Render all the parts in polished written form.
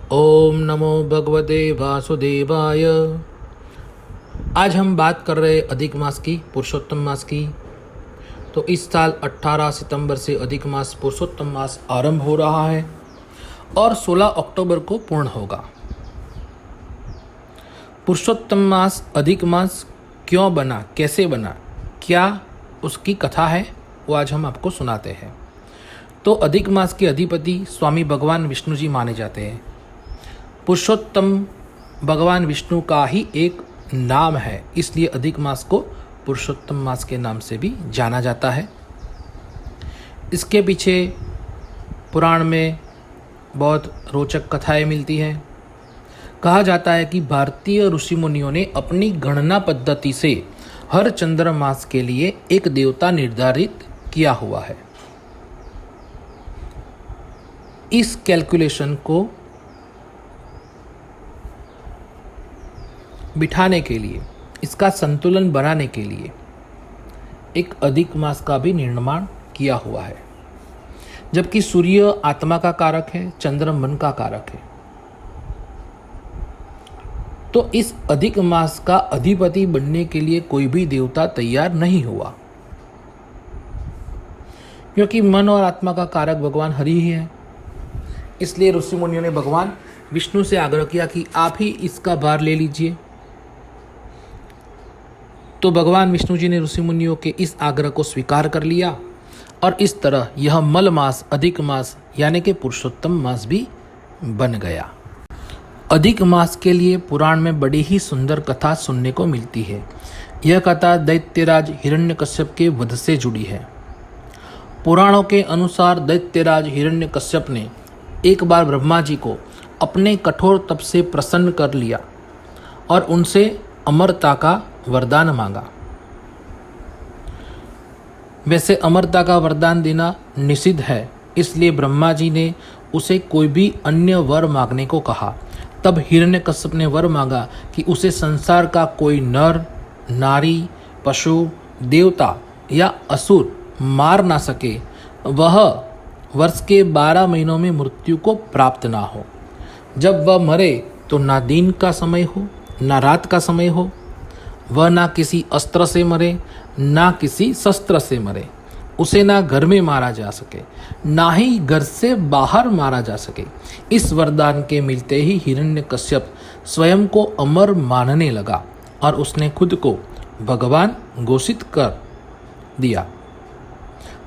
ओम नमो भगवते वासुदेवाय। आज हम बात कर रहे अधिक मास की, पुरुषोत्तम मास की। तो इस साल 18 सितंबर से अधिक मास पुरुषोत्तम मास आरंभ हो रहा है और 16 अक्टूबर को पूर्ण होगा। पुरुषोत्तम मास अधिक मास क्यों बना, कैसे बना, क्या उसकी कथा है, वो आज हम आपको सुनाते हैं। तो अधिक मास के अधिपति स्वामी भगवान विष्णु जी माने जाते हैं। पुरुषोत्तम भगवान विष्णु का ही एक नाम है, इसलिए अधिक मास को पुरुषोत्तम मास के नाम से भी जाना जाता है। इसके पीछे पुराण में बहुत रोचक कथाएं मिलती हैं। कहा जाता है कि भारतीय ऋषि मुनियों ने अपनी गणना पद्धति से हर चंद्र मास के लिए एक देवता निर्धारित किया हुआ है। इस कैलकुलेशन को बिठाने के लिए, इसका संतुलन बनाने के लिए एक अधिक मास का भी निर्माण किया हुआ है। जबकि सूर्य आत्मा का कारक है, चंद्र मन का कारक है, तो इस अधिक मास का अधिपति बनने के लिए कोई भी देवता तैयार नहीं हुआ, क्योंकि मन और आत्मा का कारक भगवान हरि ही है। इसलिए ऋषि मुनियों ने भगवान विष्णु से आग्रह किया कि आप ही इसका भार ले लीजिए। तो भगवान विष्णु जी ने ऋषि मुनियों के इस आग्रह को स्वीकार कर लिया और इस तरह यह मल मास अधिक मास यानी कि पुरुषोत्तम मास भी बन गया। अधिक मास के लिए पुराण में बड़ी ही सुंदर कथा सुनने को मिलती है। यह कथा दैत्यराज हिरण्यकश्यप के वध से जुड़ी है। पुराणों के अनुसार दैत्यराज हिरण्यकश्यप ने एक बार ब्रह्मा जी को अपने कठोर तप से प्रसन्न कर लिया और उनसे अमरता का वरदान मांगा। वैसे अमरता का वरदान देना निषिद्ध है, इसलिए ब्रह्मा जी ने उसे कोई भी अन्य वर मांगने को कहा। तब हिरण्यकश्यप ने वर मांगा कि उसे संसार का कोई नर, नारी, पशु, देवता या असुर मार ना सके, वह वर्ष के 12 महीनों में मृत्यु को प्राप्त ना हो। जब वह मरे तो ना दिन का समय हो, ना रात का समय हो। वह ना किसी अस्त्र से मरे, ना किसी शस्त्र से मरे। उसे ना घर में मारा जा सके, ना ही घर से बाहर मारा जा सके। इस वरदान के मिलते ही हिरण्यकश्यप स्वयं को अमर मानने लगा और उसने खुद को भगवान घोषित कर दिया।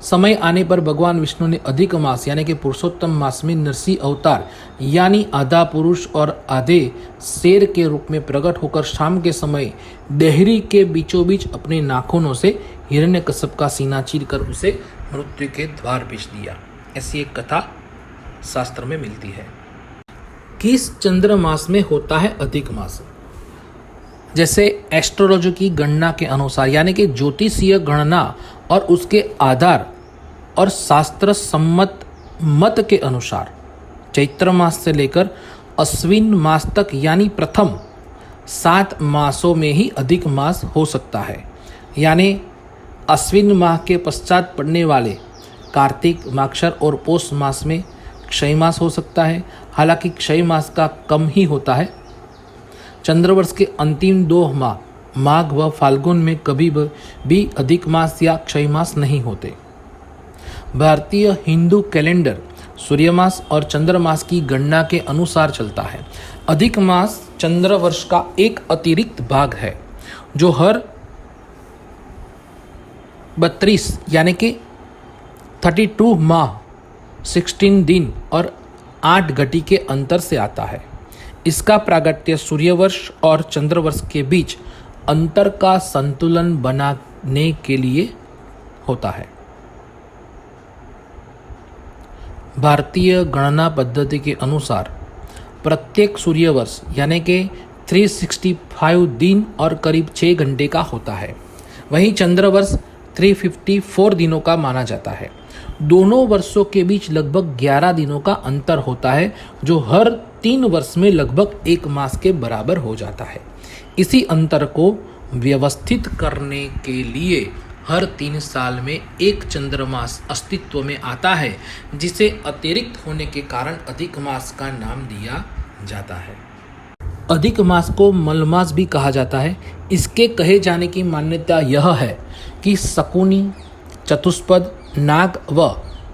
समय आने पर भगवान विष्णु ने अधिक मास यानी कि पुरुषोत्तम मास में नरसिंह अवतार यानी आधा पुरुष और आधे शेर के रूप में प्रकट होकर शाम के समय देहरी के बीचों बीच अपने नाखूनों से हिरण्यकश्यप का सीना चीरकर उसे मृत्यु के द्वार भेज दिया। ऐसी एक कथा शास्त्र में मिलती है। किस चंद्र मास में होता है अधिक मास? जैसे एस्ट्रोलॉजी की गणना के अनुसार यानी कि ज्योतिषीय गणना और उसके आधार और शास्त्र सम्मत मत के अनुसार चैत्र मास से लेकर अश्विन मास तक यानी प्रथम 7 मासों में ही अधिक मास हो सकता है। यानी अश्विन माह के पश्चात पड़ने वाले कार्तिक, माक्षर और पौष मास में क्षय मास हो सकता है। हालांकि क्षय मास का कम ही होता है। चंद्रवर्ष के अंतिम 2 माह माघ व फाल्गुन में कभी भी अधिक मास या क्षय मास नहीं होते। भारतीय हिंदू कैलेंडर सूर्य मास और चंद्र मास की गणना के अनुसार चलता है। अधिक मास चंद्र वर्ष का एक अतिरिक्त भाग है जो हर 32 यानी कि 32 माह 16 दिन और 8 घटी के अंतर से आता है। इसका प्रागट्य सूर्यवर्ष और चंद्रवर्ष के बीच अंतर का संतुलन बनाने के लिए होता है। भारतीय गणना पद्धति के अनुसार प्रत्येक सूर्यवर्ष यानी कि 365 दिन और करीब 6 घंटे का होता है। वहीं चंद्रवर्ष 354 दिनों का माना जाता है। दोनों वर्षों के बीच लगभग 11 दिनों का अंतर होता है, जो हर 3 वर्ष में लगभग 1 मास के बराबर हो जाता है। इसी अंतर को व्यवस्थित करने के लिए हर 3 साल में एक चंद्रमास अस्तित्व में आता है, जिसे अतिरिक्त होने के कारण अधिक मास का नाम दिया जाता है। अधिक मास को मलमास भी कहा जाता है। इसके कहे जाने की मान्यता यह है कि शकुनी, चतुष्पद, नाग व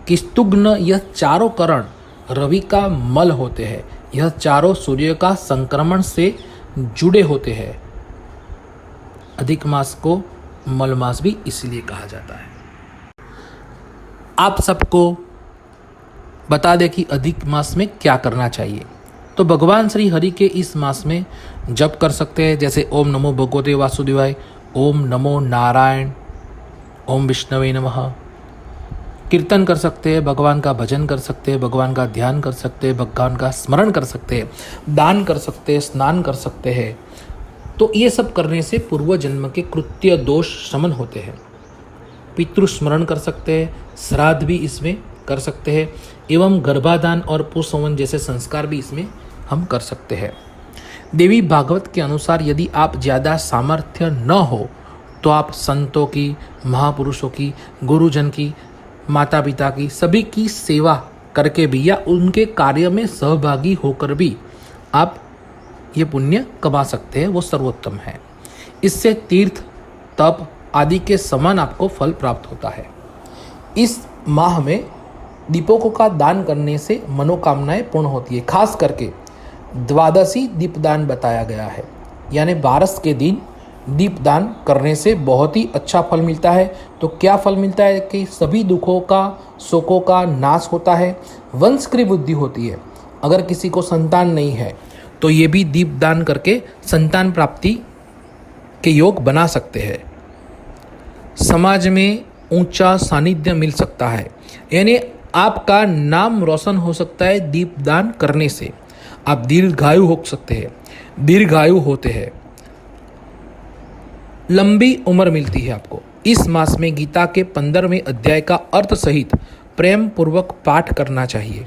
किस्तुघ्न यह चारों करण रवि का मल होते हैं। यह चारों सूर्य का संक्रमण से जुड़े होते हैं। अधिक मास को मलमास भी इसलिए कहा जाता है। आप सबको बता दें कि अधिक मास में क्या करना चाहिए। तो भगवान श्री हरि के इस मास में जप कर सकते हैं, जैसे ओम नमो भगवते वासुदेवाय, ओम नमो नारायण, ओम विष्णवे नमः। कीर्तन कर सकते हैं, भगवान का भजन कर सकते हैं, भगवान का ध्यान कर सकते हैं, भगवान का स्मरण कर सकते हैं, दान कर सकते हैं, स्नान कर सकते हैं। तो ये सब करने से पूर्व जन्म के कृत्य दोष शमन होते हैं। पितृ स्मरण कर सकते हैं, श्राद्ध भी इसमें कर सकते हैं, एवं गर्भाधान और पुंसवन जैसे संस्कार भी इसमें हम कर सकते हैं। देवी भागवत के अनुसार यदि आप ज़्यादा सामर्थ्य न हो तो आप संतों की, महापुरुषों की, गुरुजन की, माता पिता की, सभी की सेवा करके भी या उनके कार्य में सहभागी होकर भी आप ये पुण्य कमा सकते हैं, वो सर्वोत्तम है। इससे तीर्थ, तप आदि के समान आपको फल प्राप्त होता है। इस माह में दीपकों का दान करने से मनोकामनाएं पूर्ण होती है। खास करके द्वादशी दीपदान बताया गया है, यानी 12 के दिन दीपदान करने से बहुत ही अच्छा फल मिलता है। तो क्या फल मिलता है कि सभी दुखों का, शोकों का नाश होता है, वंश की वृद्धि होती है। अगर किसी को संतान नहीं है तो ये भी दीपदान करके संतान प्राप्ति के योग बना सकते हैं। समाज में ऊंचा सानिध्य मिल सकता है, यानी आपका नाम रोशन हो सकता है दीपदान करने से। आप दीर्घायु हो सकते हैं, दीर्घायु होते हैं, लंबी उम्र मिलती है आपको। इस मास में गीता के 15वें अध्याय का अर्थ सहित प्रेम पूर्वक पाठ करना चाहिए।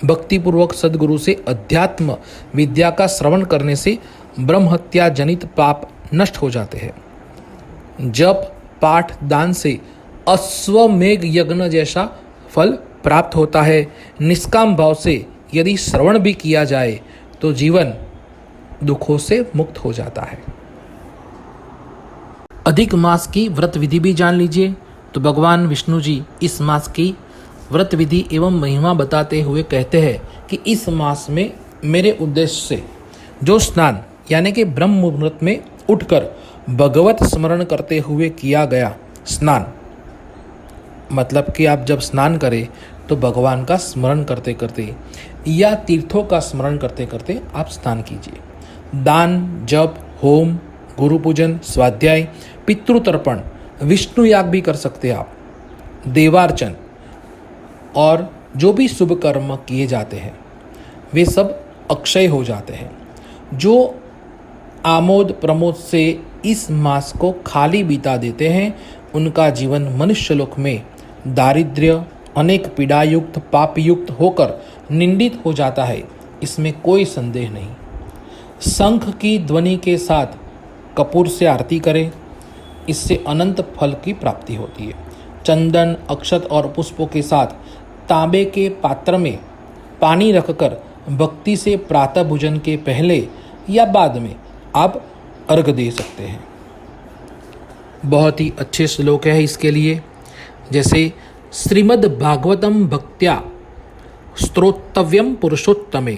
भक्ति पूर्वक सद्गुरु से अध्यात्म विद्या का श्रवण करने से ब्रह्म हत्या जनित पाप नष्ट हो जाते हैं। जप, पाठ, दान से अश्वमेघ यज्ञ जैसा फल प्राप्त होता है। निष्काम भाव से यदि श्रवण भी किया जाए तो जीवन दुखों से मुक्त हो जाता है। अधिक मास की व्रत विधि भी जान लीजिए। तो भगवान विष्णु जी इस मास की व्रत विधि एवं महिमा बताते हुए कहते हैं कि इस मास में मेरे उद्देश्य से जो स्नान यानी कि ब्रह्म मुहूर्त में उठकर भगवत स्मरण करते हुए किया गया स्नान, मतलब कि आप जब स्नान करें तो भगवान का स्मरण करते करते या तीर्थों का स्मरण करते करते आप स्नान कीजिए। दान, जप, होम, गुरु पूजन, स्वाध्याय, पितृतर्पण, विष्णु याग भी कर सकते हैं आप, देवार्चन और जो भी शुभ कर्म किए जाते हैं वे सब अक्षय हो जाते हैं। जो आमोद प्रमोद से इस मास को खाली बिता देते हैं उनका जीवन मनुष्यलोक में दारिद्र्य, अनेक पीड़ायुक्त, पापयुक्त होकर निंदित हो जाता है, इसमें कोई संदेह नहीं। शंख की ध्वनि के साथ कपूर से आरती करें, इससे अनंत फल की प्राप्ति होती है। चंदन, अक्षत और पुष्पों के साथ तांबे के पात्र में पानी रखकर भक्ति से प्रातः भोजन के पहले या बाद में आप अर्घ दे सकते हैं। बहुत ही अच्छे श्लोक है इसके लिए, जैसे श्रीमद् भागवतम भक्त्या स्तोत्रव्यम पुरुषोत्तमे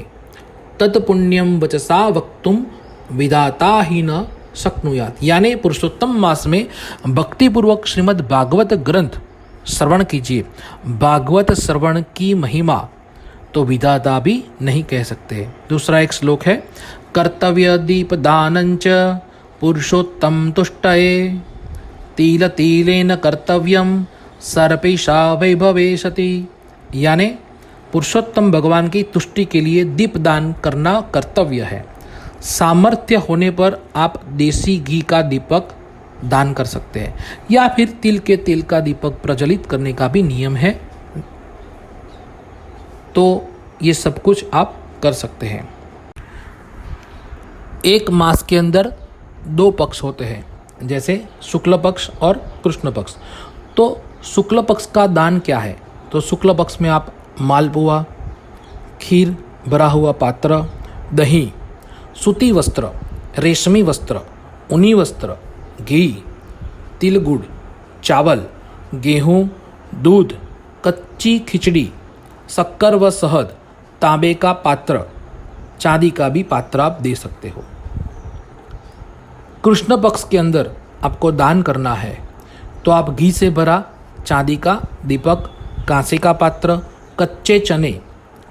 तत्पुण्यम वचसा वक्तुम विधाता ही न शक्नुयात। यानी पुरुषोत्तम मास में भक्तिपूर्वक श्रीमद् भागवत ग्रंथ श्रवण कीजिए। भागवत श्रवण की महिमा तो विधाता भी नहीं कह सकते। दूसरा एक श्लोक है, कर्तव्य दीप दानंच पुरुषोत्तम तुष्टये तिल तिलेन कर्तव्यम सर्पेशा वैभवेशति। यानी पुरुषोत्तम भगवान की तुष्टि के लिए दीपदान करना कर्तव्य है। सामर्थ्य होने पर आप देसी घी का दीपक दान कर सकते हैं या फिर तिल के तेल का दीपक प्रज्वलित करने का भी नियम है। तो ये सब कुछ आप कर सकते हैं। एक मास के अंदर 2 पक्ष होते हैं, जैसे शुक्ल पक्ष और कृष्ण पक्ष। तो शुक्ल पक्ष का दान क्या है? तो शुक्ल पक्ष में आप मालपुआ, खीर भरा हुआ पात्र, दही, सूती वस्त्र, रेशमी वस्त्र, ऊनी वस्त्र, घी, तिल गुड़, चावल, गेहूँ, दूध, कच्ची खिचड़ी, शक्कर व शहद, तांबे का पात्र, चांदी का भी पात्र आप दे सकते हो। कृष्ण पक्ष के अंदर आपको दान करना है तो आप घी से भरा चांदी का दीपक, कांसे का पात्र, कच्चे चने,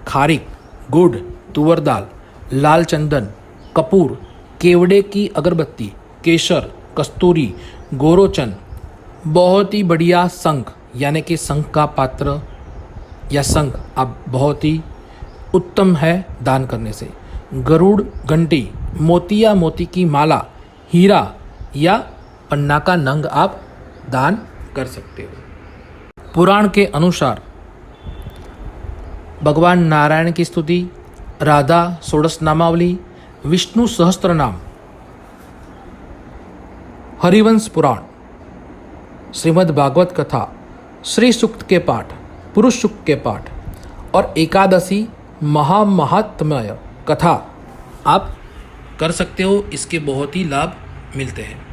खारिक, गुड़, तुअर दाल, लाल चंदन, कपूर, केवड़े की अगरबत्ती, केसर, कस्तूरी, गोरोचन, बहुत ही बढ़िया शंख यानी कि शंख का पात्र या शंख आप बहुत ही उत्तम है दान करने से। गरुड़ घंटी, मोतिया मोती की माला, हीरा या पन्ना का नंग आप दान कर सकते हो। पुराण के अनुसार भगवान नारायण की स्तुति, राधा षोडश नामावली, विष्णु सहस्त्र नाम, हरिवंश पुराण, श्रीमद् भागवत कथा, श्री सूक्त के पाठ, पुरुष सूक्त के पाठ और एकादशी महात्म्य कथा आप कर सकते हो। इसके बहुत ही लाभ मिलते हैं।